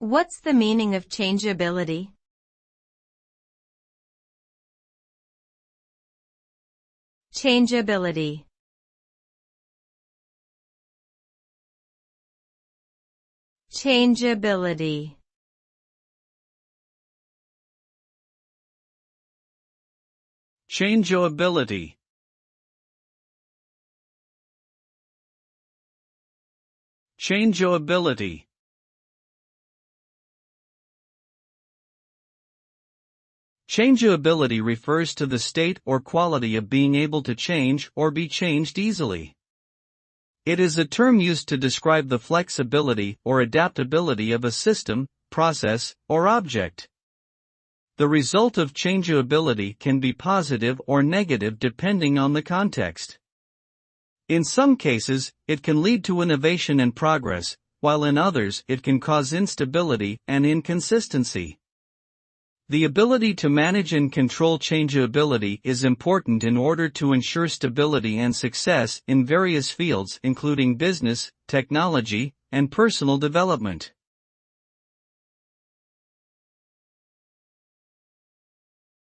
What's the meaning of changeability? Changeability. Changeability. Changeability. Changeability. Changeability refers to the state or quality of being able to change or be changed easily. It is a term used to describe the flexibility or adaptability of a system, process, or object. The result of changeability can be positive or negative depending on the context. In some cases, it can lead to innovation and progress, while in others it can cause instability and inconsistency. The ability to manage and control changeability is important in order to ensure stability and success in various fields including business, technology, and personal development.